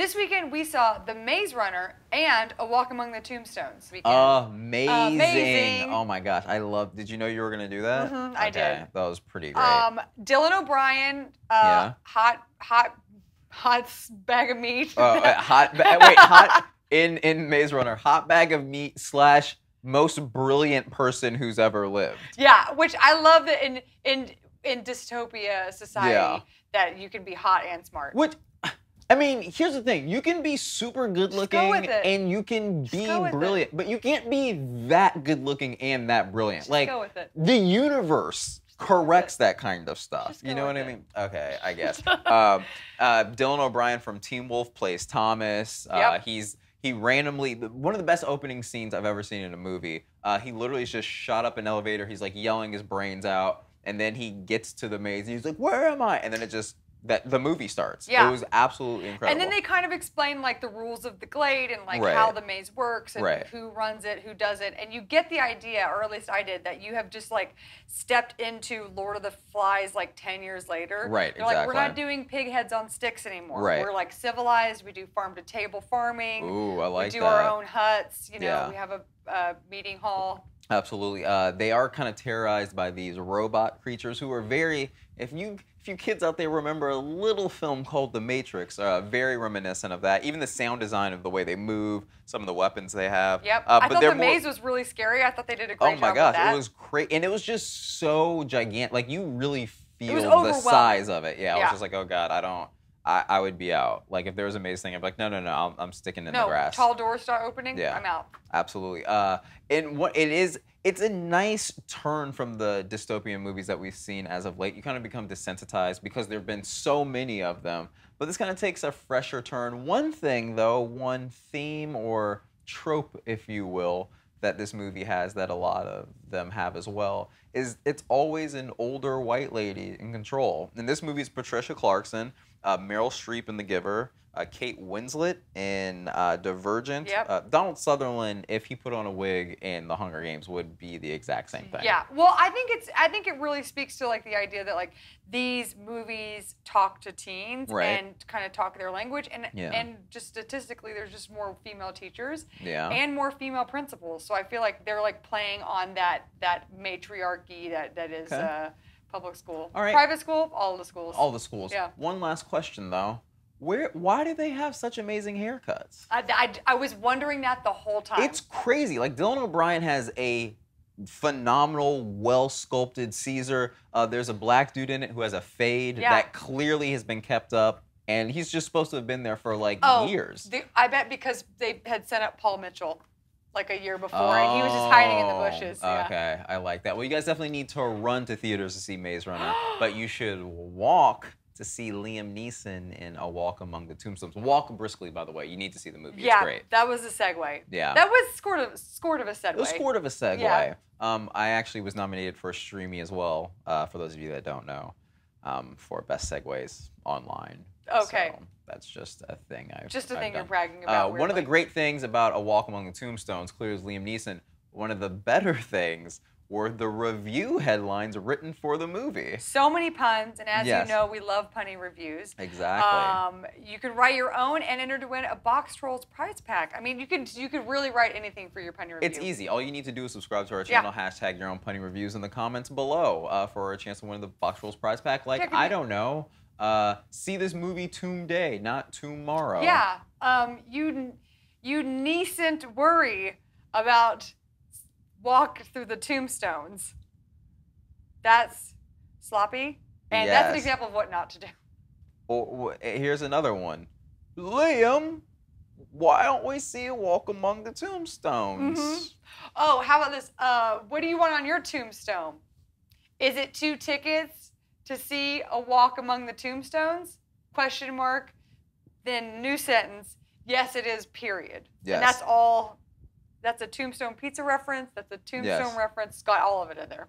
This weekend we saw The Maze Runner and A Walk Among the Tombstones. Amazing. Amazing. Oh my gosh, I love. Did you know you were gonna do that? Mm-hmm, I did. That was pretty great. Dylan O'Brien, hot bag of meat. Hot in Maze Runner, hot bag of meat / most brilliant person who's ever lived. Yeah, which I love that in dystopia society that you can be hot and smart. Which, I mean, here's the thing. You can be super good looking and you can be brilliant, but you can't be that good looking and that brilliant. Just like, go with it. The universe corrects that kind of stuff. You know what I mean? Okay, I guess. Dylan O'Brien from Teen Wolf plays Thomas. He randomly, one of the best opening scenes I've ever seen in a movie. He literally is just shot up an elevator. He's like yelling his brains out. And then he gets to the maze and he's like, where am I? And then the movie starts. Yeah. It was absolutely incredible. And then they kind of explain like the rules of the Glade and like how the maze works and who runs it, who does it. And you get the idea, or at least I did, that you have just like stepped into Lord of the Flies like 10 years later. Right, You're like, we're not doing pig heads on sticks anymore. Right. We're like civilized. We do farm to table farming. Ooh, I like that. We do our own huts. You know, we have a meeting hall. Absolutely. They are kind of terrorized by these robot creatures who are very, if you kids out there remember a little film called The Matrix, very reminiscent of that. Even the sound design of the way they move, some of the weapons they have. Yep. I thought the maze was really scary. I thought they did a great job with that. Oh my gosh, it was great. And it was just so gigantic. Like, you really feel the size of it. Yeah, I was just like, oh God, I would be out. Like, if there was a maze thing, I'd be like, no, I'm sticking in the grass. Tall doors start opening, I'm out. Absolutely. And what it's a nice turn from the dystopian movies that we've seen as of late. You kind of become desensitized because there have been so many of them. But this kind of takes a fresher turn. One thing, though, one theme or trope, if you will, that this movie has that a lot of them have as well, is it's always an older white lady in control. In this movie, it's Patricia Clarkson, Meryl Streep in The Giver, Kate Winslet in Divergent. Donald Sutherland, if he put on a wig in The Hunger Games, would be the exact same thing. Yeah, well, I think it really speaks to like the idea that like these movies talk to teens and kind of talk their language, and just statistically, there's just more female teachers and more female principals. So I feel like they're like playing on that matriarchy that is public school, private school, all the schools. All the schools. Yeah. One last question though. Why do they have such amazing haircuts? I was wondering that the whole time. It's crazy. Like, Dylan O'Brien has a phenomenal, well-sculpted Caesar. There's a black dude in it who has a fade that clearly has been kept up, and he's just supposed to have been there for like years. I bet because they had sent up Paul Mitchell like a year before, and he was just hiding in the bushes. Okay, I like that. Well, you guys definitely need to run to theaters to see Maze Runner, but you should walk to see Liam Neeson in A Walk Among the Tombstones. Walk briskly, by the way. You need to see the movie. It's great. That was a segue. Yeah. That was sort of a segue. It was sort of a segue. Yeah. I actually was nominated for a Streamy as well, for those of you that don't know, for Best Segues Online. Okay. So that's just a thing I've you're bragging about. One of the great things about A Walk Among the Tombstones, clearly, is Liam Neeson. One of the better things were the review headlines written for the movie. So many puns, and as you know, we love punny reviews. Exactly. You can write your own and enter to win a Boxtrolls prize pack. I mean, you could really write anything for your punny review. It's easy. All you need to do is subscribe to our channel, hashtag your own punny reviews in the comments below for a chance to win the Boxtrolls prize pack. Like, I don't know, see this movie Tomb Day, not tomorrow. Yeah. You needn't worry about walk through the tombstones. That's sloppy, and that's an example of what not to do. Well, here's another one. Liam, why don't we see A Walk Among the Tombstones? Oh, how about this? What do you want on your tombstone? Is it 2 tickets to see A Walk Among the Tombstones? Question mark. Then new sentence. Yes, it is, period. Yes. And that's all. That's a Tombstone Pizza reference. That's a Tombstone reference. Got all of it in there.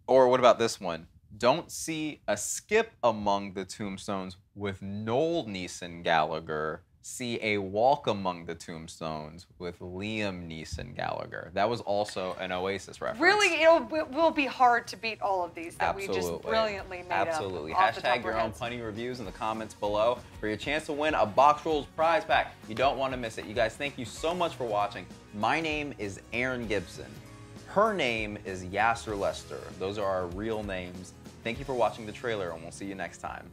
Or what about this one? Don't see a skip among the tombstones with Noel Neeson Gallagher see A Walk Among the Tombstones with Liam Neeson Gallagher. That was also an Oasis reference. Really, it will be hard to beat all of these that we just brilliantly made up. Absolutely. Hashtag your own punny reviews in the comments below for your chance to win a Boxtrolls prize pack. You don't want to miss it. You guys, thank you so much for watching. My name is Erin Gibson. Her name is Yassir Lester. Those are our real names. Thank you for watching the trailer, and we'll see you next time.